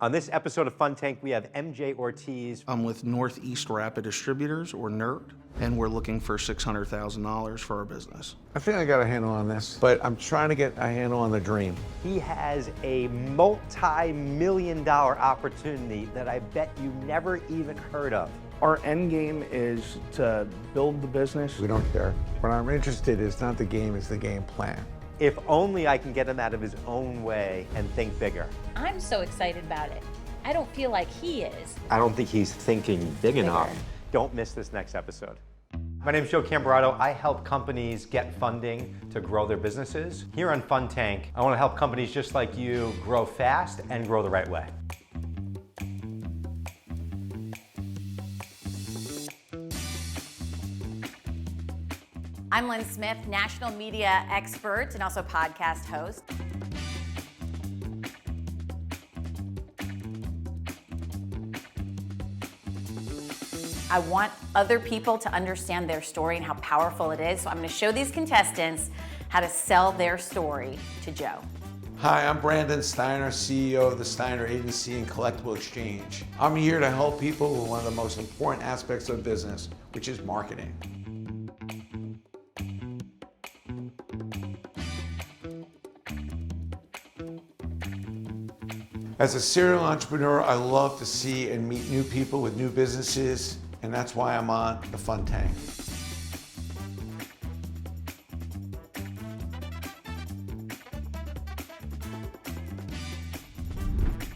On this episode of Fun Tank, we have MJ Ortiz. I'm with Northeast Rapid Distributors, or NERD, and we're looking for $600,000 for our business. I think I got a handle on this, but I'm trying to get a handle on the dream. He has a multi-million-dollar opportunity that I bet you never even heard of. Our end game is to build the business. We don't care. What I'm interested in is not the game, it's the game plan. If only I can get him out of his own way and think bigger. I'm so excited about it. I don't feel like he is. I don't think he's thinking big enough. Don't miss this next episode. My name is Camberato. I help companies get funding to grow their businesses. Here on Fun Tank, I want to help companies just like you grow fast and grow the right way. I'm Lynn Smith, national media expert and also podcast host. I want other people to understand their story and how powerful it is, so I'm going to show these contestants how to sell their story to Joe. Hi, I'm Brandon Steiner, CEO of the Steiner Agency and Collectible Exchange. I'm here to help people with one of the most important aspects of business, which is marketing. As a serial entrepreneur, I love to see and meet new people with new businesses, and that's why I'm on the Fun Tank.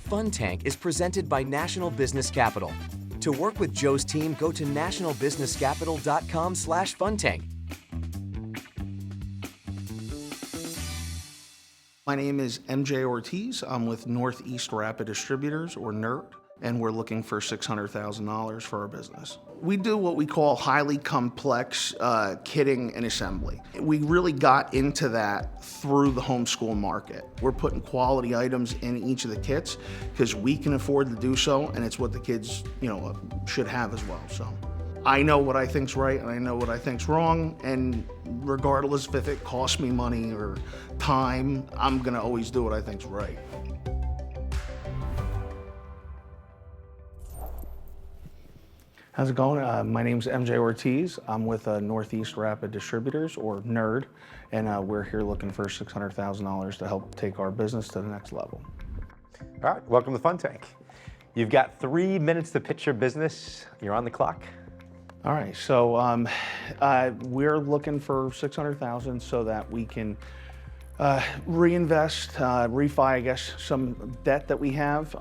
Fun Tank is presented by National Business Capital. To work with Joe's team, go to nationalbusinesscapital.com/funtank. My name is MJ Ortiz. I'm with Northeast Rapid Distributors, or NERD, and we're looking for $600,000 for our business. We do what we call highly complex kitting and assembly. We really got into that through the homeschool market. We're putting quality items in each of the kits because we can afford to do so, and it's what the kids, should have as well. So I know what I think's right and I know what I think's wrong, and regardless if it costs me money or time, I'm gonna always do what I think's right. How's it going? My name's MJ Ortiz. I'm with Northeast Rapid Distributors, or NERD, and we're here looking for $600,000 to help take our business to the next level. All right, welcome to Fun Tank. You've got 3 minutes to pitch your business. You're on the clock. All right, so we're looking for $600,000 so that we can reinvest, refi, I guess, some debt that we have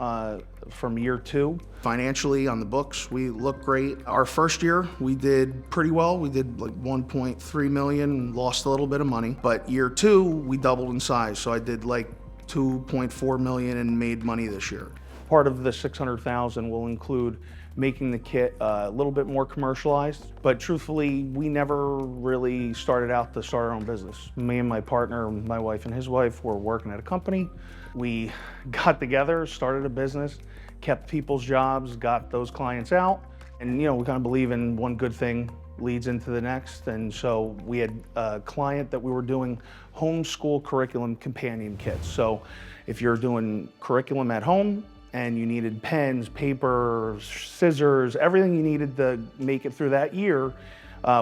from year 2. Financially, on the books, we look great. Our first year, we did pretty well. We did like 1.3 million, lost a little bit of money. But year 2, we doubled in size. So I did like 2.4 million and made money this year. Part of the 600,000 will include making the kit a little bit more commercialized, but truthfully, we never really started out to start our own business. Me and my partner, my wife and his wife, were working at a company. We got together, started a business, kept people's jobs, got those clients out, and we kind of believe in one good thing leads into the next, and so we had a client that we were doing homeschool curriculum companion kits. So if you're doing curriculum at home, and you needed pens, paper, scissors, everything you needed to make it through that year,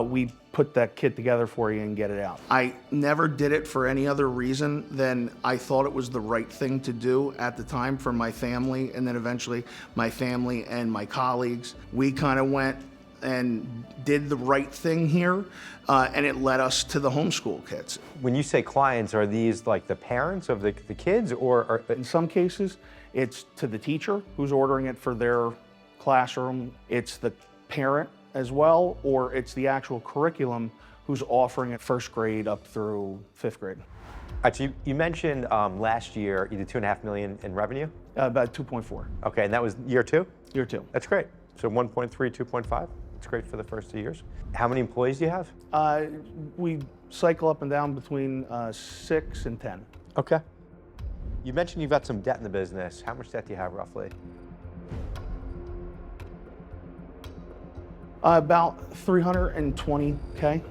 we put that kit together for you and get it out. I never did it for any other reason than I thought it was the right thing to do at the time for my family, and then eventually my family and my colleagues. We kind of went and did the right thing here, and it led us to the homeschool kits. When you say clients, are these like the parents of the kids, or in some cases, it's to the teacher who's ordering it for their classroom, it's the parent as well, or it's the actual curriculum who's offering it first grade up through 5th grade. All right, so you mentioned last year you did 2.5 million in revenue? About 2.4. Okay, and that was year 2? Year 2. That's great. So 1.3, 2.5? It's great for the first 2 years. How many employees do you have? We cycle up and down between 6 and 10. Okay. You mentioned you've got some debt in the business. How much debt do you have roughly? About $320K.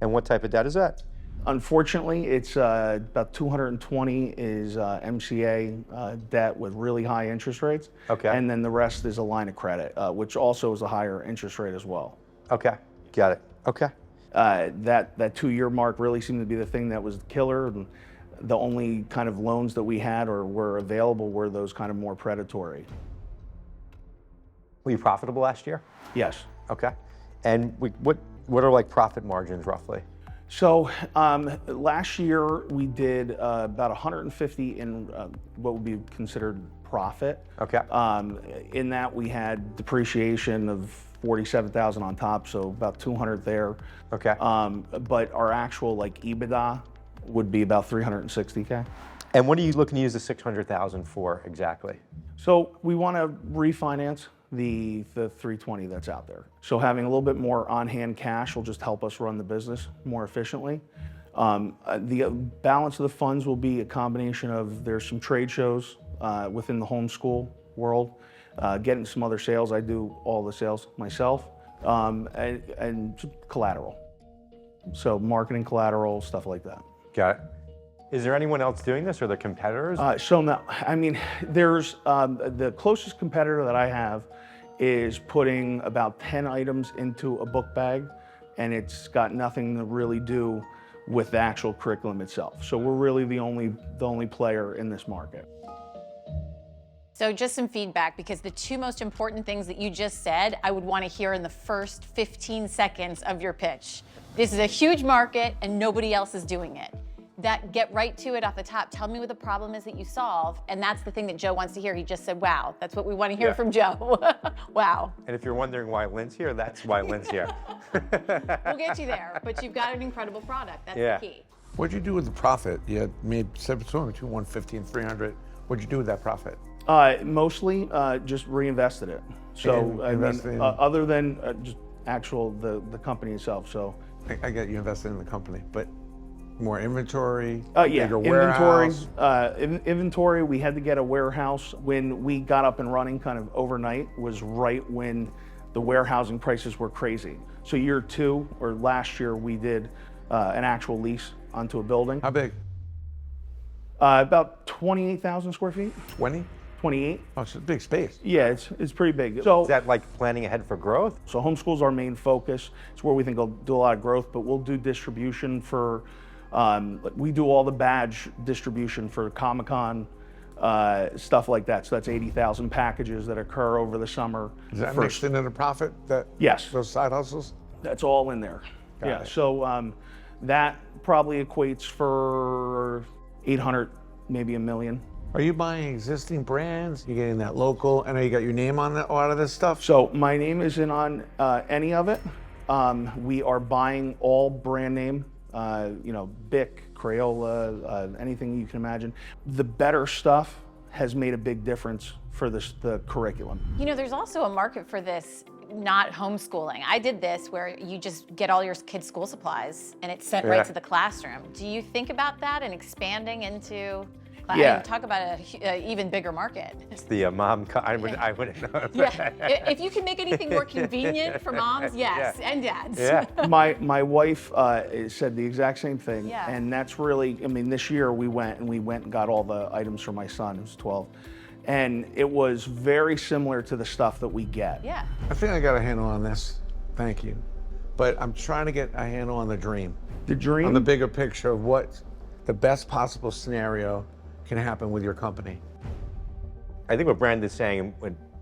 And what type of debt is that? Unfortunately, it's about 220 is MCA debt with really high interest rates. Okay. And then the rest is a line of credit, which also is a higher interest rate as well. Okay, got it. Okay. That 2-year mark really seemed to be the thing that was the killer. And the only kind of loans that we had or were available were those kind of more predatory. Were you profitable last year? Yes. Okay. And what are like profit margins roughly? So last year we did about 150 in what would be considered profit. Okay. In that we had depreciation of 47,000 on top, so about 200 there. Okay. But our actual like EBITDA would be about 360K. And what are you looking to use the 600,000 for exactly? So we want to refinance the 320 that's out there. So having a little bit more on-hand cash will just help us run the business more efficiently. The balance of the funds will be a combination of, there's some trade shows within the homeschool world, getting some other sales. I do all the sales myself, and collateral. So marketing collateral, stuff like that. Got it. Is there anyone else doing this, or the competitors? So no, I mean, there's the closest competitor that I have is putting about 10 items into a book bag, and it's got nothing to really do with the actual curriculum itself. So we're really the only player in this market. So just some feedback, because the two most important things that you just said, I would want to hear in the first 15 seconds of your pitch. This is a huge market and nobody else is doing it. Get right to it off the top. Tell me what the problem is that you solve, and that's the thing that Joe wants to hear. He just said, wow. That's what we want to hear from Joe. Wow. And if you're wondering why Lynn's here, that's why Lynn's here. We'll get you there, but you've got an incredible product. That's the key. What'd you do with the profit? You had made between 150 and 300. What'd you do with that profit? Mostly just reinvested it. So I mean, other than just actual the company itself. So I get you invested in the company, but more inventory, yeah, bigger inventory. warehouse. Inventory. We had to get a warehouse. When we got up and running, kind of overnight, was right when the warehousing prices were crazy. So year 2 or last year, we did an actual lease onto a building. How big? About 28,000 square feet. 20? 28. Oh, it's a big space. Yeah, it's pretty big. So Is that like planning ahead for growth? So homeschool's our main focus. It's where we think we'll do a lot of growth, but we'll do distribution for, we do all the badge distribution for Comic-Con, stuff like that. So that's 80,000 packages that occur over the summer. Is that mixed into the profit? Yes. Those side hustles? That's all in there. Got it. So that probably equates for 800, maybe $1 million. Are you buying existing brands? You getting that local? I know you got your name on a lot of this stuff. So my name isn't on any of it. We are buying all brand name, Bic, Crayola, anything you can imagine. The better stuff has made a big difference for the curriculum. You know, there's also a market for this, not homeschooling. I did this where you just get all your kids' school supplies and it's sent right to the classroom. Do you think about that and expanding into? Yeah. Talk about an even bigger market. It's the mom. I wouldn't know. Yeah. If you can make anything more convenient for moms, yes, and dads. Yeah. My wife said the exact same thing, Yeah. and that's really. I mean, this year we went and got all the items for my son, who's 12, and it was very similar to the stuff that we get. Yeah. I think I got a handle on this. Thank you. But I'm trying to get a handle on the dream. The dream. On the bigger picture of what the best possible scenario can happen with your company. I think what Brandon's saying,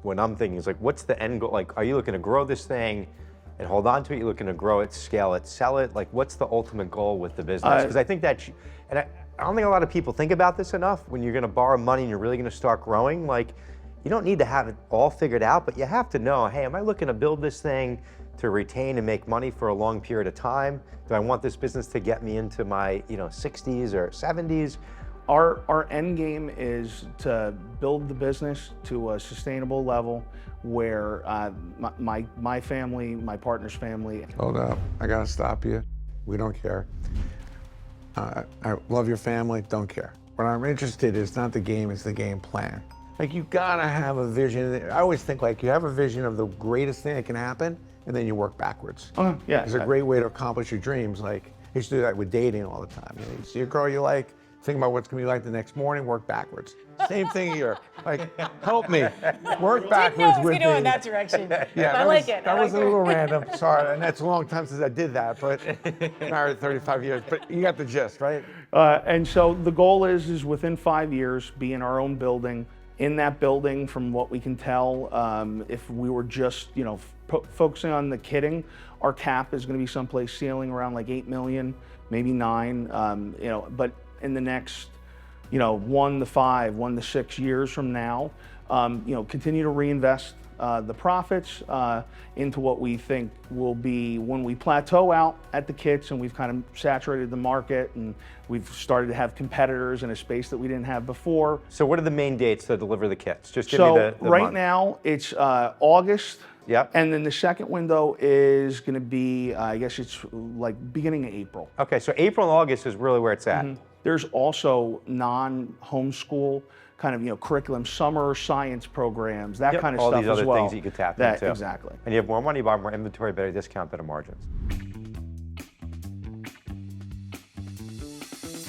when I'm thinking, is like, what's the end goal? Like, are you looking to grow this thing and hold on to it? You're looking to grow it, scale it, sell it? Like, what's the ultimate goal with the business? Because I think that, I don't think a lot of people think about this enough. When you're going to borrow money and you're really going to start growing, like, you don't need to have it all figured out, but you have to know, hey, am I looking to build this thing to retain and make money for a long period of time? Do I want this business to get me into my 60s or 70s? Our end game is to build the business to a sustainable level where my family, my partner's family. Hold up, I gotta stop you. We don't care. I love your family, don't care. What I'm interested in is not the game, it's the game plan. Like, you gotta have a vision. I always think, like, you have a vision of the greatest thing that can happen, and then you work backwards. Yeah. It's a great way to accomplish your dreams. Like, I used to do that with dating all the time. You see a girl you like, think about what's gonna be like the next morning, work backwards. Same thing here. Like, help me. Work backwards with me. in that direction. Yeah, I like it. That was a little random. Sorry, and that's a long time since I did that, but married 35 years. But you got the gist, right? And so the goal is within 5 years, be in our own building. In that building, from what we can tell, if we were just, focusing on the kitting, our cap is going to be someplace ceiling around like 8 million, maybe 9. But in the next, 1 to 5, 1 to 6 years from now, continue to reinvest the profits into what we think will be when we plateau out at the kits and we've kind of saturated the market and we've started to have competitors in a space that we didn't have before. So what are the main dates to deliver the kits? Just give So me the right month. now it's August. Yep. And then the second window is going to be, I guess it's like beginning of April. Okay, so April and August is really where it's at. There's also non-homeschool kind of, curriculum, summer science programs, that Yep, kind of all stuff these as other well. things that you could tap into. Exactly. And you have more money, you buy more inventory, better discount, better margins.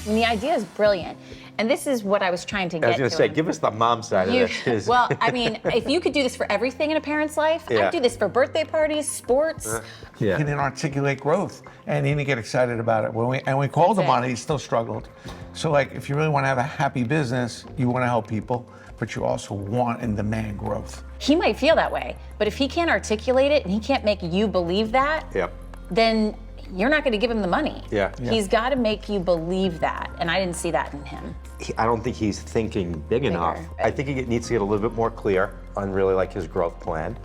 And the idea is brilliant. And this is what I was trying to get I was going to to say, him. give us the mom side of this. 'Cause- Well, I mean, if you could do this for everything in a parent's life, Yeah. I'd do this for birthday parties, sports. He didn't articulate growth, and he didn't get excited about it. When we called That's him on it. it, he still struggled. So, like, if you really want to have a happy business, you want to help people, but you also want and demand growth. He might feel that way, but if he can't articulate it and he can't make you believe that, Yep. then you're not going to give him the money. Yeah. He's got to make you believe that, and I didn't see that in him. I don't think he's thinking big enough. I think he needs to get a little bit more clear on really like his growth plan,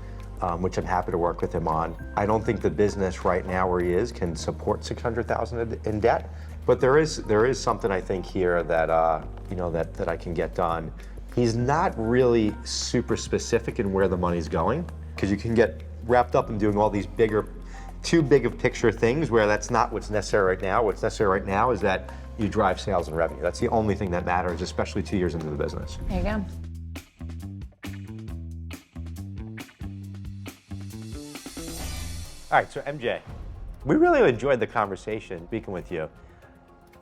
which I'm happy to work with him on. I don't think the business right now where he is can support 600,000 in debt, but there is something I think here that that I can get done. He's not really super specific in where the money's going, because you can get wrapped up in doing all these too big of picture things where that's not what's necessary right now. What's necessary right now is that you drive sales and revenue. That's the only thing that matters, especially 2 years into the business. There you go. All right, so MJ, we really enjoyed the conversation speaking with you.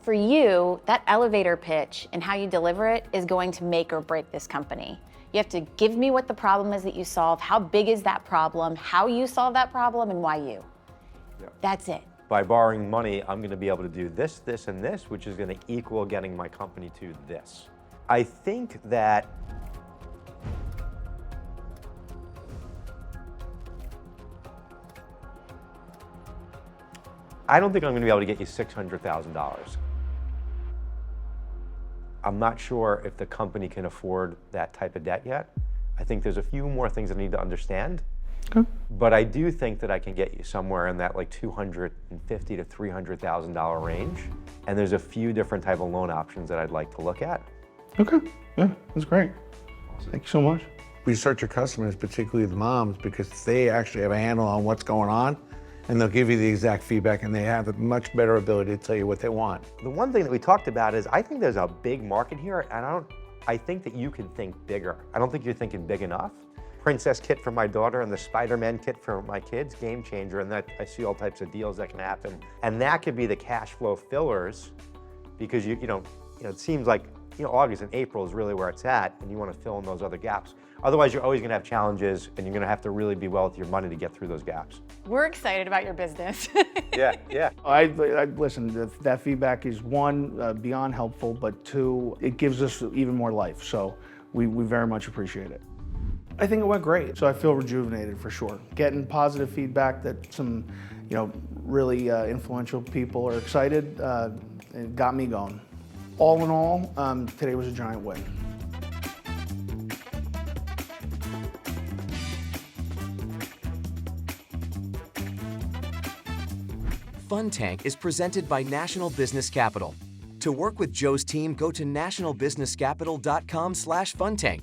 For you, that elevator pitch and how you deliver it is going to make or break this company. You have to give me what the problem is that you solve, how big is that problem, how you solve that problem, and why you. That's it. By borrowing money, I'm going to be able to do this, this, and this, which is going to equal getting my company to this. I think that I don't think I'm going to be able to get you $600,000. I'm not sure if the company can afford that type of debt yet. I think there's a few more things I need to understand. Okay. But I do think that I can get you somewhere in that like $250,000 to $300,000 range. And there's a few different type of loan options that I'd like to look at. Okay. Yeah, that's great. Thank you so much. Research your customers, particularly the moms, because they actually have a handle on what's going on, and they'll give you the exact feedback, and they have a much better ability to tell you what they want. The one thing that we talked about is I think there's a big market here, and I think that you can think bigger. I don't think you're thinking big enough. Princess kit for my daughter and the Spider-Man kit for my kids, game changer, and that I see all types of deals that can happen. And that could be the cash flow fillers, because you know, it seems like August and April is really where it's at, and you want to fill in those other gaps. Otherwise, you're always going to have challenges, and you're going to have to really be well with your money to get through those gaps. We're excited about your business. Yeah. I listen, that feedback is one, beyond helpful, but two, it gives us even more life. So we very much appreciate it. I think it went great. So I feel rejuvenated for sure. Getting positive feedback that some, really influential people are excited, it got me going. All in all, today was a giant win. Fun Tank is presented by National Business Capital. To work with Joe's team, go to nationalbusinesscapital.com/funtank.